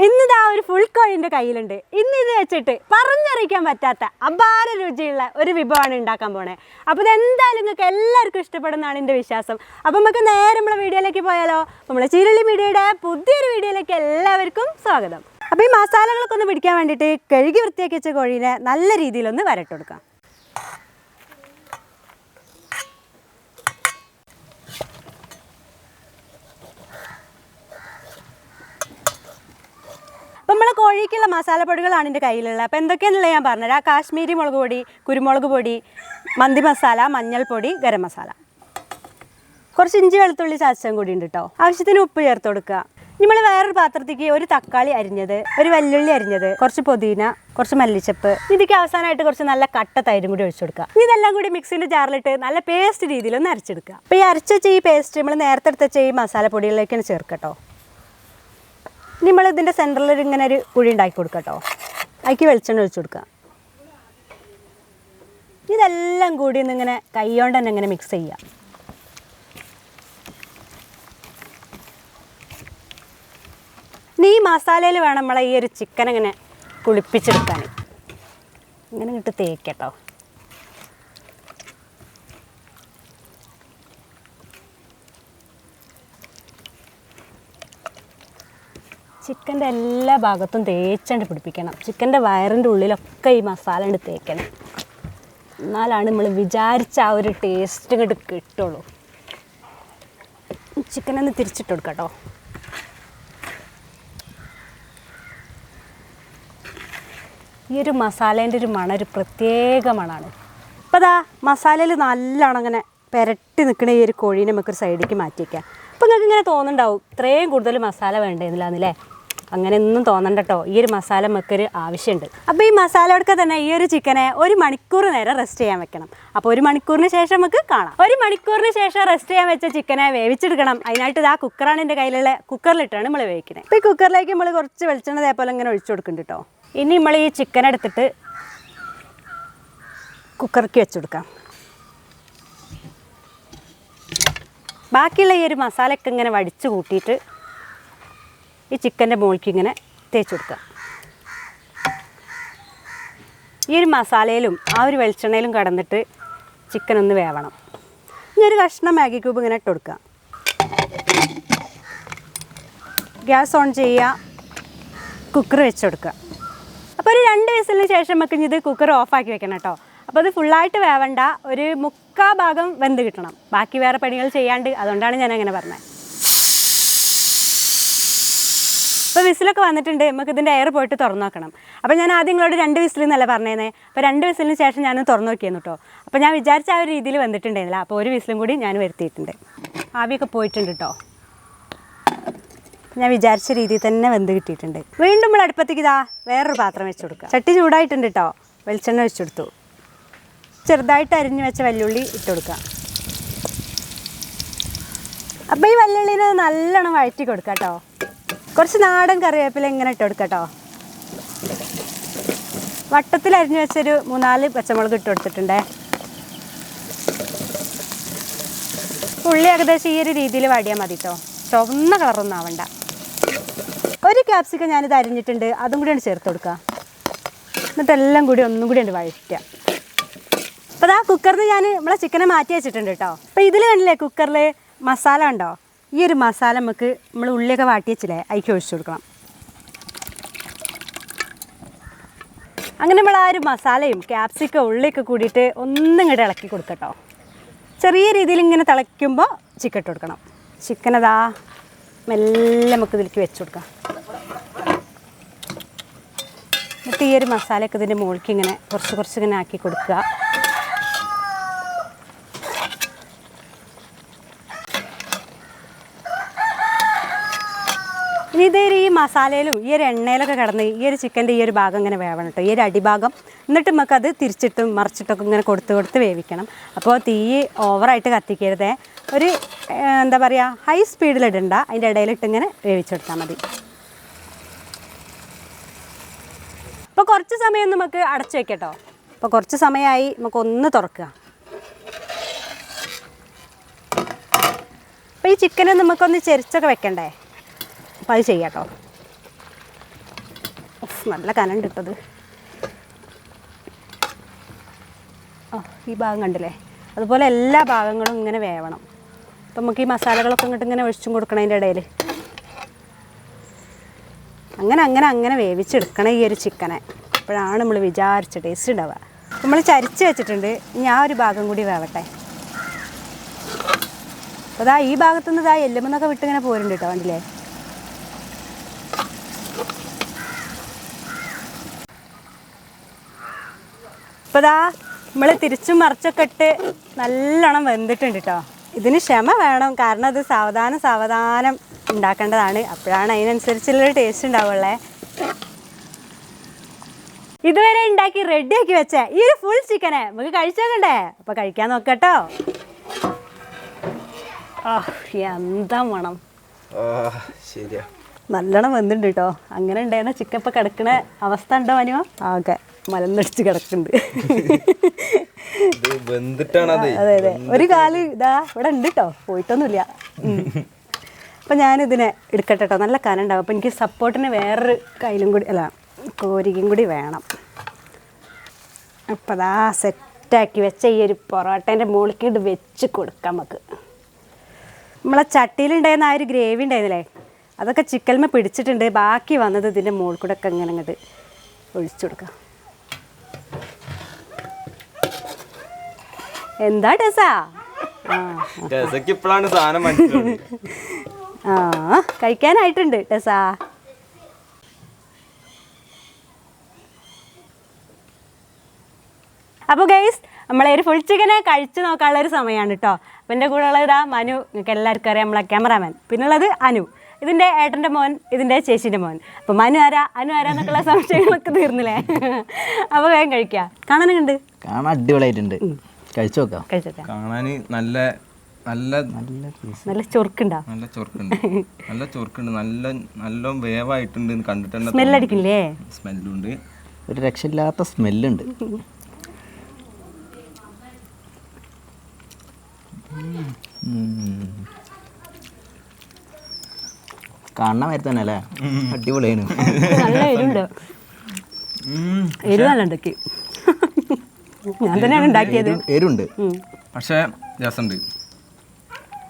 ഇന്നിതാ ഒരു ഫുൾ കോഴിൻ്റെ കയ്യിലുണ്ട്. ഇന്ന് ഇത് വെച്ചിട്ട് പറഞ്ഞറിയിക്കാൻ പറ്റാത്ത അപാര രുചിയുള്ള ഒരു വിഭവമാണ് ഉണ്ടാക്കാൻ പോണേ. അപ്പോൾ ഇതെന്തായാലും നിങ്ങൾക്ക് എല്ലാവർക്കും ഇഷ്ടപ്പെടുന്നതാണ് എൻ്റെ വിശ്വാസം. അപ്പോൾ നമുക്ക് നേരെ നമ്മളെ വീഡിയോയിലേക്ക് പോയാലോ. നമ്മളെ ചീരുള്ളി മീഡിയയുടെ പുതിയൊരു വീഡിയോയിലേക്ക് എല്ലാവർക്കും സ്വാഗതം. അപ്പോൾ ഈ മസാലകളൊക്കെ ഒന്ന് പിടിക്കാൻ വേണ്ടിയിട്ട് കഴുകി വൃത്തിയാക്കി വെച്ച കോഴീനെ നല്ല രീതിയിലൊന്ന് വരട്ട് കൊടുക്കാം. അപ്പോൾ നമ്മളെ കോഴിക്കുള്ള മസാലപ്പൊടികളാണ് എൻ്റെ കയ്യിലുള്ളത്. അപ്പോൾ എന്തൊക്കെയാണെന്നുള്ളത് ഞാൻ പറഞ്ഞുതരാം. കാശ്മീരി മുളക് പൊടി, കുരുമുളക് പൊടി, മന്തി മസാല, മഞ്ഞൾപ്പൊടി, ഗരം മസാല, കുറച്ച് ഇഞ്ചി വെളുത്തുള്ളി ചതച്ചതും കൂടി ഉണ്ട് കേട്ടോ. ആവശ്യത്തിന് ഉപ്പ് ചേർത്ത് കൊടുക്കുക. നമ്മൾ വേറൊരു പാത്രത്തേക്ക് ഒരു തക്കാളി അരിഞ്ഞത്, ഒരു വെല്ലുള്ളി അരിഞ്ഞത്, കുറച്ച് പുതിന, കുറച്ച് മല്ലിച്ചപ്പ്, ഇതിക്ക് അവസാനമായിട്ട് കുറച്ച് നല്ല കട്ട തൈരും കൂടി ഒഴിച്ചു കൊടുക്കുക. ഇതെല്ലാം കൂടി മിക്സിൻ്റെ ജാറിലിട്ട് നല്ല പേസ്റ്റ് രീതിയിലൊന്ന് അരച്ചെടുക്കുക. അപ്പോൾ ഈ അരച്ച ഈ പേസ്റ്റ് നമ്മൾ നേരത്തെ എടുത്ത ഈ മസാലപ്പൊടികളിലേക്കാണ് ചേർക്കട്ടോ. നമ്മൾ ഇതിൻ്റെ സെൻറ്ററിൽ ഇങ്ങനെ ഒരു കുഴി ഉണ്ടാക്കി കൊടുക്കുക കേട്ടോ. അതിക്ക് വെളിച്ചെണ്ണ ഒഴിച്ചു കൊടുക്കുക. ഇതെല്ലാം കൂടി ഒന്നിങ്ങനെ കൈകൊണ്ട് തന്നെ ഇങ്ങനെ മിക്സ് ചെയ്യുക. ഇനി ഈ മസാലയിൽ വേണം നമ്മളെ ഈ ഒരു ചിക്കൻ ഇങ്ങനെ കുളിപ്പിച്ചെടുക്കാൻ. ഇങ്ങനെ ഇട്ട് തേക്കട്ടോ. ചിക്കൻ്റെ എല്ലാ ഭാഗത്തും തേച്ചണ്ട് പിടിപ്പിക്കണം. ചിക്കൻ്റെ വയറിൻ്റെ ഉള്ളിലൊക്കെ ഈ മസാല കൊണ്ട് തേക്കണം. എന്നാലാണ് നമ്മൾ വിചാരിച്ച ആ ഒരു ടേസ്റ്റ് ഇങ്ങോട്ട് കിട്ടുള്ളൂ. ചിക്കനൊന്ന് തിരിച്ചിട്ട് കൊടുക്കാം കേട്ടോ. ഈ ഒരു മസാലേൻ്റെ ഒരു മണം ഒരു പ്രത്യേക മണമാണ്. അപ്പോൾ അതാ മസാലയിൽ നല്ലോണം അങ്ങനെ പുരട്ടി നിൽക്കണ ഈ ഒരു കോഴീനെ നമുക്കൊരു സൈഡിലേക്ക് മാറ്റി വയ്ക്കാം. അപ്പോൾ നിങ്ങൾക്ക് ഇങ്ങനെ തോന്നുന്നുണ്ടാവും ഇത്രയും കൂടുതൽ മസാല വേണ്ടതെന്നില്ലാന്നല്ലേ. അങ്ങനെയൊന്നും തോന്നണ്ട കേട്ടോ. ഈ ഒരു മസാല നമുക്കൊരു ആവശ്യമുണ്ട്. അപ്പോൾ ഈ മസാലയോടൊക്കെ തന്നെ ഈ ഒരു ചിക്കനെ 1 മണിക്കൂർ നേരം റെസ്റ്റ് ചെയ്യാൻ വെക്കണം. അപ്പോൾ 1 മണിക്കൂറിന് ശേഷം നമുക്ക് കാണാം. 1 മണിക്കൂറിന് ശേഷം റെസ്റ്റ് ചെയ്യാൻ വെച്ച ചിക്കനെ വേവിച്ചെടുക്കണം. അതിനായിട്ട് ഇതാ കുക്കറാണ് എൻ്റെ കയ്യിലുള്ള. കുക്കറിലിട്ടാണ് നമ്മൾ വേവിക്കുന്നത്. അപ്പോൾ ഈ കുക്കറിലേക്ക് നമ്മൾ കുറച്ച് വെളിച്ചെണ്ണ അതേപോലെ ഇങ്ങനെ ഒഴിച്ചു കൊടുക്കുന്നുണ്ട് കേട്ടോ. ഇനി നമ്മൾ ഈ ചിക്കൻ എടുത്തിട്ട് കുക്കറിലേക്ക് വെച്ച് കൊടുക്കാം. ബാക്കിയുള്ള ഈ ഒരു മസാലയൊക്കെ ഇങ്ങനെ വടിച്ച് കൂട്ടിയിട്ട് ഈ ചിക്കൻ്റെ മുകളിലേക്ക് ഇങ്ങനെ തേച്ച് കൊടുക്കുക. ഈ ഒരു മസാലയിലും ആ ഒരു വെളിച്ചെണ്ണയിലും കടന്നിട്ട് ചിക്കൻ ഒന്ന് വേവണം. ഇനി ഒരു കഷ്ണം മാഗി ക്യൂബ് ഇങ്ങനെ ഇട്ട് കൊടുക്കുക. ഗ്യാസ് ഓൺ ചെയ്യുക. കുക്കർ വെച്ച് കൊടുക്കുക. അപ്പോൾ ഒരു 2 വിസിലിന് ശേഷം നമുക്ക് ഇത് കുക്കർ ഓഫാക്കി വെക്കണം കേട്ടോ. അപ്പോൾ അത് ഫുള്ളായിട്ട് വേവണ്ട, ഒരു 3/4 ഭാഗം വെന്ത് കിട്ടണം. ബാക്കി വേറെ പണികൾ ചെയ്യാണ്ട്, അതുകൊണ്ടാണ് ഞാൻ അങ്ങനെ പറഞ്ഞത്. അപ്പോൾ വിസിലൊക്കെ വന്നിട്ടുണ്ട്. നമുക്ക് ഇതിൻ്റെ എയർ പോയിട്ട് തുറന്നു നോക്കണം. അപ്പോൾ ഞാൻ ആദ്യം നിങ്ങളോട് 2 വിസിൽ എന്നല്ല പറഞ്ഞേനെ. അപ്പോൾ 2 വിസിലിന് ശേഷം ഞാൻ തുറന്നു നോക്കിയിരുന്നു കേട്ടോ. അപ്പോൾ ഞാൻ വിചാരിച്ച ആ ഒരു രീതിയിൽ വന്നിട്ടുണ്ടായിരുന്നില്ല. അപ്പോൾ 1 വിസിലും കൂടി ഞാൻ വരുത്തിയിട്ടുണ്ട്. ആവിയൊക്കെ പോയിട്ടുണ്ട് കേട്ടോ. ഞാൻ വിചാരിച്ച രീതിയിൽ തന്നെ വെന്ത് കിട്ടിയിട്ടുണ്ട്. വീണ്ടും നമ്മൾ അടുപ്പത്തേക്ക് ഇതാ വേറൊരു പാത്രം വെച്ച് കൊടുക്കുക. ചട്ടി ചൂടായിട്ടുണ്ട് കേട്ടോ. വെളിച്ചെണ്ണ വെച്ച് കൊടുത്തു. ചെറുതായിട്ട് അരിഞ്ഞ് വെച്ച വെല്ലുള്ളി ഇട്ട് കൊടുക്കുക. അപ്പോൾ ഈ വെല്ലുള്ളിനെ നല്ലോണം വഴറ്റി കൊടുക്കുക കേട്ടോ. കുറച്ച് നാടൻ കറിവേപ്പില ഇങ്ങനെ ഇട്ട് കൊടുക്കുക കേട്ടോ. വട്ടത്തിൽ അരിഞ്ഞ് വെച്ചൊരു 3-4 പച്ചമുളക് ഇട്ട് കൊടുത്തിട്ടുണ്ടേ. ഉള്ളി ഏകദേശം ഈ ഒരു രീതിയിൽ വാടിയാൽ മതി കേട്ടോ. ചുവന്ന കളറൊന്നും ആവണ്ട. ഒരു ക്യാപ്സിക്കം ഞാനിത് അരിഞ്ഞിട്ടുണ്ട്. അതും കൂടിയാണ് ചേർത്ത് കൊടുക്കുക. എന്നിട്ടെല്ലാം കൂടി ഒന്നും കൂടി ഉണ്ട് വഴറ്റുക. അപ്പോൾ അതാ കുക്കറിൽ ഞാൻ നമ്മളെ ചിക്കനെ മാറ്റി വെച്ചിട്ടുണ്ട് കേട്ടോ. അപ്പോൾ ഇതിൽ കണ്ടില്ലേ കുക്കറിൽ മസാല ഉണ്ടോ? ഈ ഒരു മസാല നമുക്ക് നമ്മൾ ഉള്ളിയൊക്കെ വാട്ടി വെച്ചില്ലേ അതിലേക്ക് ഒഴിച്ചു കൊടുക്കണം. അങ്ങനെ നമ്മൾ ആ ഒരു മസാലയും ക്യാപ്സിക്കം ഉള്ളിയൊക്കെ കൂടിയിട്ട് ഒന്നും ഇങ്ങോട്ട് ഇളക്കി കൊടുക്കട്ടോ. ചെറിയ രീതിയിൽ ഇങ്ങനെ തിളയ്ക്കുമ്പോൾ ചിക്കൻ ഇട്ട് കൊടുക്കണം. ചിക്കൻ അതാ മെല്ലെ നമുക്ക് ഇതിലേക്ക് വെച്ച് കൊടുക്കാം. എന്നിട്ട് ഈ ഒരു മസാലയൊക്കെ ഇതിൻ്റെ മുകളിലേക്ക് ഇങ്ങനെ കുറച്ച് ഇങ്ങനെ ആക്കി കൊടുക്കുക. ഇനി ഇത് ഈ മസാലയിലും ഈ ഒരു എണ്ണയിലൊക്കെ കിടന്ന് ഈ ഒരു ചിക്കൻ്റെ ഈ ഒരു ഭാഗം ഇങ്ങനെ വേവണം കേട്ടോ. ഈ ഒരു അടിഭാഗം. എന്നിട്ട് നമുക്കത് തിരിച്ചിട്ടും മറിച്ചിട്ടൊക്കെ ഇങ്ങനെ കൊടുത്ത് വേവിക്കണം. അപ്പോൾ തീ ഓവറായിട്ട് കത്തിക്കരുതേ. ഒരു എന്താ പറയുക, ഹൈ സ്പീഡിലിടണ്ട. അതിൻ്റെ ഇടയിലിട്ട് ഇങ്ങനെ വേവിച്ചെടുത്താൽ മതി. അപ്പോൾ കുറച്ച് സമയം നമുക്ക് അടച്ചു വെക്കട്ടോ. അപ്പോൾ കുറച്ച് സമയമായി, നമുക്കൊന്ന് തുറക്കുക. അപ്പോൾ ഈ ചിക്കന് നമുക്കൊന്ന് ചെരിച്ചൊക്കെ വെക്കണ്ടേ. അപ്പോൾ അത് ചെയ്യാം കേട്ടോ. നല്ല കനം കിട്ടത്. ഈ ഭാഗം കണ്ടില്ലേ, അതുപോലെ എല്ലാ ഭാഗങ്ങളും ഇങ്ങനെ വേവണം. അപ്പം നമുക്ക് ഈ മസാലകളൊക്കെ ഇങ്ങോട്ട് ഇങ്ങനെ ഒഴിച്ചും കൊടുക്കണം അതിൻ്റെ ഇടയിൽ. അങ്ങനെ അങ്ങനെ അങ്ങനെ വേവിച്ചെടുക്കണം ഈ ഒരു ചിക്കനെ. അപ്പോഴാണ് നമ്മൾ വിചാരിച്ച ടേസ്റ്റ് ഉണ്ടാവുക. നമ്മൾ ചരിച്ച് വെച്ചിട്ടുണ്ട്. ഇനി ആ ഒരു ഭാഗം കൂടി വേവട്ടെ. അപ്പോൾ അതാ ഈ ഭാഗത്തുനിന്ന് ഇതാ എല്ലുമെന്നൊക്കെ വിട്ടിങ്ങനെ പോരുന്നുണ്ട് കേട്ടോ, കണ്ടില്ലേ. ഇപ്പോൾ ഇതാ നമ്മൾ തിരിച്ചും മറിച്ചൊക്കെ ഇട്ട് നല്ലോണം വെന്തിട്ടുണ്ട് കേട്ടോ. ഇതിന് ക്ഷമ വേണം, കാരണം അത് സാവധാനം സാവധാനം ഉണ്ടാക്കേണ്ടതാണ്. അപ്പോഴാണ് അതിനനുസരിച്ചുള്ളൊരു ടേസ്റ്റ് ഉണ്ടാവുള്ളേ. ഇതുവരെ ഉണ്ടാക്കി റെഡിയാക്കി വെച്ചേ ഈ ഒരു ഫുൾ ചിക്കനെ നമുക്ക് കഴിച്ചേക്കണ്ടേ? അപ്പോൾ കഴിക്കാൻ നോക്കട്ടോ. എന്താ മണം, ശരിയാ, നല്ലോണം വെന്തുണ്ട് കേട്ടോ. അങ്ങനെ ഉണ്ടായിരുന്ന ചിക്കൻ ഇപ്പം കിടക്കണ അവസ്ഥ ഉണ്ടോ അനുവോ? ഓക്കെ, മലന്നടിച്ച് കിടക്കുന്നുണ്ട്. അതെ അതെ, ഒരു കാല് ഇതാ ഇവിടെ ഉണ്ട് കേട്ടോ, പോയിട്ടൊന്നുമില്ല. അപ്പം ഞാനിതിനെ എടുക്കട്ടെ കേട്ടോ, നല്ല കനം ഉണ്ടാവും. അപ്പം എനിക്ക് സപ്പോർട്ടിന് വേറൊരു കയ്യിലും കൂടി അല്ല കോരികയും കൂടി വേണം. അപ്പം അതാ സെറ്റാക്കി വെച്ച ഈ ഒരു പൊറോട്ടേൻ്റെ മുകളിലേക്ക് വെച്ച് കൊടുക്കാം നമുക്ക്. നമ്മളെ ചട്ടിയിലുണ്ടായിരുന്ന ആ ഒരു ഗ്രേവി ഉണ്ടായിരുന്നില്ലേ, അതൊക്കെ ചിക്കൻമേ പിടിച്ചിട്ടുണ്ട്. ബാക്കി വന്നത് ഇതിൻ്റെ മുകളിൽ കൂടെ ഒക്കെ ഇങ്ങനെ അങ്ങോട്ട് ഒഴിച്ചു കൊടുക്കാം. എന്താ ടെസാ? ഇപ്പോഴാണ് സാധനം കഴിക്കാനായിട്ടുണ്ട് ടെസാ. അപ്പോൾ ഗൈസ്, നമ്മളെ ഒരു ഫുൾ ചിക്കനെ കഴിച്ച് നോക്കാനുള്ളൊരു സമയമാണ് കേട്ടോ. അപ്പം എൻ്റെ കൂടെ ഉള്ളത് ഇതാ മനു, നിങ്ങൾക്ക് എല്ലാവർക്കും അറിയാം, നമ്മളെ ക്യാമറാമാൻ. പിന്നെ ഉള്ളത് അനു, ഇതിൻ്റെ ഏട്ടൻ്റെ മോൻ, ഇതിൻ്റെ ചേച്ചീൻ്റെ മോൻ. അപ്പോൾ മനു ആരാ അനു ആരാ എന്നൊക്കെയുള്ള സംശയങ്ങളൊക്കെ തീർന്നില്ലേ? അപ്പോൾ വേഗം കഴിക്കാം. കാണാനുണ്ട്, കാണാൻ അടിപൊളിയായിട്ടുണ്ട്. കഴിച്ചു നോക്കാം. കഴിച്ചോക്കാം. കാണാൻ നല്ല നല്ല നല്ല ചൊറുക്കുണ്ടോ? നല്ല ചൊറുക്കുണ്ട്, നല്ല ചൊറുക്കുണ്ട്, നല്ല വേവായിട്ടുണ്ട്. കണ്ടിട്ടുണ്ട്, സ്മെല്ലടിക്കില്ലേ? സ്മെല്ലുണ്ട്, ഒരു രക്ഷയില്ലാത്ത സ്മെല്ലുണ്ട്. കാണാൻ വരെ തന്നെ അല്ലേ, അടിപൊളിയാണ്. നല്ല എരിവുണ്ട്, എരിവ് നല്ല ഉണ്ടാക്കി. ഞാൻ തന്നെയാണ് ഉണ്ടാക്കിയത്. എരിവുണ്ട്, പക്ഷേ രസമുണ്ട്.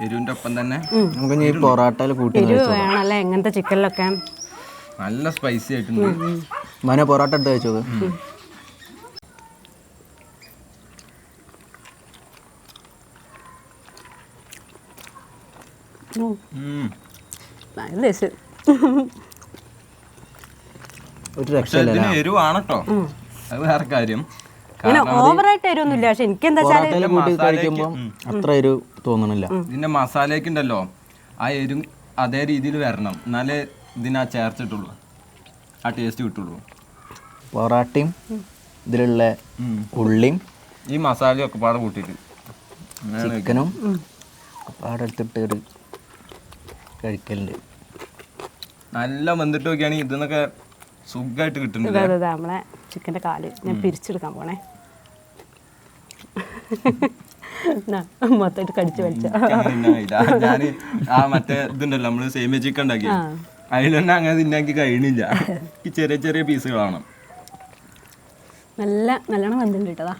എരിവിൻ്റെ ഒപ്പം തന്നെ നമുക്ക് ഈ പൊറോട്ടയിൽ കൂട്ടി വേണമല്ലേ എങ്ങനത്തെ ചിക്കനിലൊക്കെ. നല്ല സ്പൈസി ആയിട്ടുണ്ട്. മോനെ പൊറോട്ട എടുത്ത് കഴിച്ചോക്ക്. ഒരു രക്ഷയില്ല, എരിവാണ് കേട്ടോ, അത് വേറെ കാര്യം. ഓവറായിട്ട് എരിവൊന്നുമില്ല, പക്ഷെ എനിക്ക് എന്താ കഴിക്കുമ്പോൾ അത്ര എരിവ് തോന്നണില്ല. ഇതിന്റെ മസാലയൊക്കെ ഉണ്ടല്ലോ, ആ എരിവ് അതേ രീതിയിൽ വരണം, എന്നാലേ ഇതിനാ ചേർത്തിട്ടുള്ളൂ, ആ ടേസ്റ്റ് കിട്ടുള്ളൂ. പൊറാട്ടയും ഇതിലുള്ള ഉള്ളിയും ഈ മസാലയും ഒക്കെ പാടെ കൂട്ടിയിട്ട് ചിക്കനും പാടെ എടുത്തിട്ട് ഒരു കഴിക്കലുണ്ട്. നല്ല വെന്തിട്ട് നോക്കിയാണെങ്കിൽ ഇതെന്നൊക്കെ സുഖമായിട്ട് കിട്ടുന്നുണ്ട്. നമ്മളെ ചിക്കൻ്റെ കാല് ഞാൻ പിരിച്ചെടുക്കാൻ പോണേ. മൊത്തമായിട്ട് കടിച്ചു വലിച്ച ഞാൻ ആ മറ്റേ ഇതുണ്ടല്ലോ നമ്മള് സേമിയ ചിക്കൻ ഉണ്ടാക്കി, അതിൽ തന്നെ അങ്ങനെ തിന്നാക്കി കഴിയണില്ല. ഈ ചെറിയ ചെറിയ പീസുകളാണ്. നല്ലോണം വന്നിട്ടുണ്ട് കേട്ടതാ.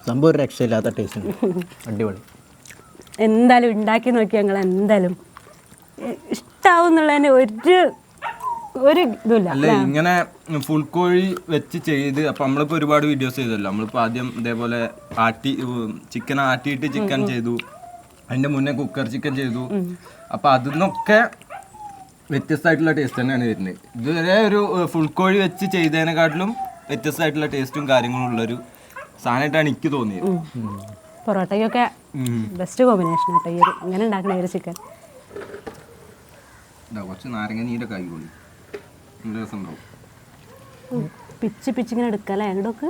സംഭവം ഒരു രക്ഷയില്ലാത്ത ടേസ്റ്റ്, അടിപൊളി. എന്തായാലും ഉണ്ടാക്കി നോക്കി ഞങ്ങൾ എന്തായാലും ഇഷ്ടാവും എന്നുള്ളതിന് ഒരു ഇതുമില്ല. അല്ല, ഇങ്ങനെ ഫുൾ കോഴി വെച്ച് ചെയ്ത് അപ്പൊ നമ്മളിപ്പോ ഒരുപാട് വീഡിയോസ് ചെയ്തല്ലോ. നമ്മളിപ്പോ ആദ്യം ഇതേപോലെ ചിക്കൻ ആട്ടിയിട്ട് ചിക്കൻ ചെയ്തു, അതിന്റെ മുന്നേ കുക്കർ ചിക്കൻ ചെയ്തു. അപ്പൊ അതിന്നൊക്കെ വ്യത്യസ്തമായിട്ടുള്ള ടേസ്റ്റ് തന്നെയാണ് വരുന്നത്. ഇതുവരെ ഒരു ഫുൾ കോഴി വെച്ച് ചെയ്തതിനെക്കാട്ടിലും വ്യത്യസ്തമായിട്ടുള്ള ടേസ്റ്റും കാര്യങ്ങളും ഉള്ളൊരു സാധനമായിട്ടാണ് എനിക്ക് തോന്നിയത്. പൊറോട്ടയ്ക്കൊക്കെ ബെസ്റ്റ് കോമ്പിനേഷൻ ആട്ടോ ഈ ഒരു ഇങ്ങനെ ഉണ്ടാക്കുന്ന ഒരു ചിക്കൻ. കുറച്ച് നാരങ്ങ നീരൊക്കെ ആയിക്കോളി, നല്ല രസം ഉണ്ടാവും. പിച്ചിങ്ങനെ എടുക്കല്ലേ അങ്ങോട്ടൊക്കെ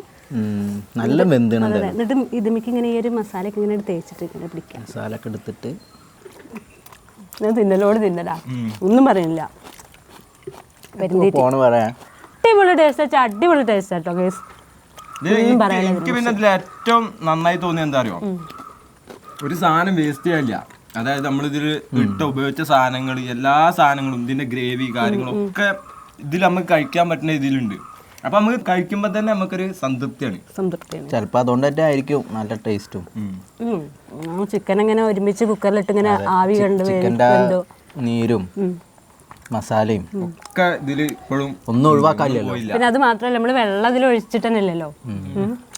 നല്ല വെന്തുണ്ട്. എന്നിട്ട് ഇതുമിക്ക് ഇങ്ങനെ ഈ ഒരു മസാലയൊക്കെ ഇങ്ങനെ തേച്ചിട്ട് ഇങ്ങനെ പിടിക്കാം. മസാല ഒക്കെ എടുത്തിട്ട് ഞാൻ തിന്നലാ, ഒന്നും പറയണില്ല. അടിപൊളി ടേസ്റ്റ് വെച്ചാൽ അടിപൊളി ടേസ്റ്റ് ആട്ടോ ഗൈസ്. എനിക്ക് പിന്നെ ഇതിൽ ഏറ്റവും നന്നായി തോന്നിയ എന്താ അറിയോ, ഒരു സാധനം വേസ്റ്റ് ചെയ്യാനില്ല. അതായത് നമ്മളിതിൽ ഉപയോഗിച്ച സാധനങ്ങൾ എല്ലാ സാധനങ്ങളും ഇതിന്റെ ഗ്രേവി കാര്യങ്ങളും ഒക്കെ ഇതിൽ നമുക്ക് കഴിക്കാൻ പറ്റുന്ന ഇതിലുണ്ട്. അപ്പൊ നമുക്ക് കഴിക്കുമ്പോ തന്നെ നമുക്കൊരു സംതൃപ്തിയാണ്. ചിലപ്പോ അതുകൊണ്ട് തന്നെ ആയിരിക്കും നല്ല ടേസ്റ്റും. ചിക്കൻ ഇങ്ങനെ ഒരുമിച്ച് കുക്കറിലിട്ട് ഇങ്ങനെ ആവി കണ്ട് ചിക്കൻ്റെ നീരും മസാലയും ഒക്കെ ഇതില് ഇപ്പോഴും ഒന്നും ഒഴിവാക്കാനില്ലല്ലോ. പിന്നെ അത് മാത്രമല്ല നമ്മൾ വെള്ളം അതിൽ ഒഴിച്ചിട്ട് തന്നെ ഇല്ലല്ലോ.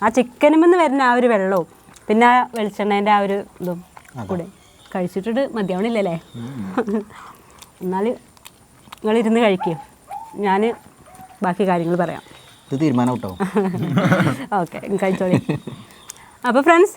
ആ ചിക്കനുമെന്ന് വരുന്ന ആ ഒരു വെള്ളവും പിന്നെ ആ വെളിച്ചെണ്ണേൻ്റെ ആ ഒരു ഇതും കൂടെ കഴിച്ചിട്ടിട്ട് മതിയാവണില്ലല്ലേ. എന്നാൽ നിങ്ങളിരുന്ന് കഴിക്കും, ഞാൻ ബാക്കി കാര്യങ്ങൾ പറയാം. ഇത് തീരുമാനം കേട്ടോ. ഓക്കെ, കഴിച്ചോളി. അപ്പോൾ ഫ്രണ്ട്സ്,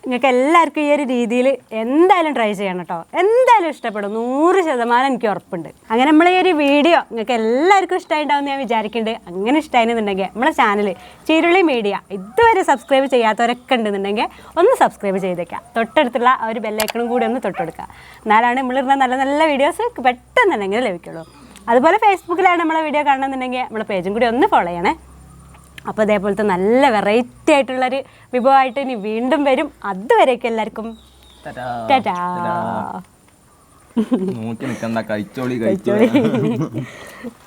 നിങ്ങൾക്ക് എല്ലാവർക്കും ഈ ഒരു രീതിയിൽ എന്തായാലും ട്രൈ ചെയ്യണം കേട്ടോ. എന്തായാലും ഇഷ്ടപ്പെടും, 100% എനിക്ക് ഉറപ്പുണ്ട്. അങ്ങനെ നമ്മളെ ഈ ഒരു വീഡിയോ നിങ്ങൾക്ക് എല്ലാവർക്കും ഇഷ്ടമായിട്ടുണ്ടാവും ഞാൻ വിചാരിക്കുന്നുണ്ട്. അങ്ങനെ ഇഷ്ടമായിരുന്നുണ്ടെങ്കിൽ നമ്മളെ ചാനൽ ചീരുള്ളി മീഡിയ ഇതുവരെ സബ്സ്ക്രൈബ് ചെയ്യാത്തവരൊക്കെ ഉണ്ടെന്നുണ്ടെങ്കിൽ ഒന്ന് സബ്സ്ക്രൈബ് ചെയ്തേക്കാം. തൊട്ടടുത്തുള്ള ആ ഒരു ബെല്ലൈക്കണും കൂടി ഒന്ന് തൊട്ടെടുക്കുക. എന്നാലാണ് നമ്മളിരുന്ന നല്ല നല്ല വീഡിയോസ് പെട്ടെന്ന് തന്നെ ലഭിക്കുള്ളൂ. അതുപോലെ ഫേസ്ബുക്കിലാണ് നമ്മളെ വീഡിയോ കാണണമെന്നുണ്ടെങ്കിൽ നമ്മളെ പേജും കൂടി ഒന്ന് ഫോളോ ചെയ്യണേ. അപ്പോൾ അതേപോലത്തെ നല്ല വെറൈറ്റി ആയിട്ടുള്ളൊരു വിഭവമായിട്ട് ഇനി വീണ്ടും വരും. അതുവരെയൊക്കെ എല്ലാവർക്കും ടാറ്റാ. നോക്കി നിൽക്കണ്ട, കഴിച്ചോളി.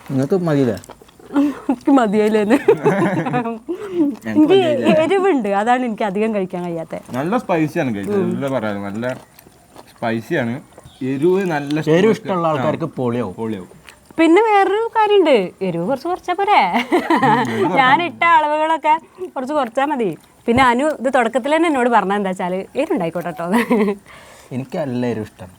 നിങ്ങൾക്ക് മതിയില്ലേ? എനിക്ക് മതിയല്ലേന്ന്. എനിക്ക് എരിവുണ്ട്, അതാണ് എനിക്ക് അധികം കഴിക്കാൻ കഴിയാത്തത്. നല്ല സ്പൈസിയാണ് കഴിച്ചത്, നല്ല പറയാം, നല്ല സ്പൈസിയാണ്. എരിവ് നല്ല എരിവ് ഇഷ്ടമുള്ള ആൾക്കാർക്ക് പൊളിയാവും. പിന്നെ വേറൊരു കാര്യമുണ്ട്, എരിവ് കുറച്ച് കുറച്ചാൽ പോരെ. ഞാനിട്ട അളവുകളൊക്കെ കുറച്ച് കുറച്ചാൽ മതി. പിന്നെ അനു ഇത് തുടക്കത്തിൽ തന്നെ എന്നോട് പറഞ്ഞാൽ എന്താ വെച്ചാൽ എരിവുണ്ടായിക്കോട്ടെ കേട്ടോ. എനിക്ക് നല്ല എരിവ് ഇഷ്ടം.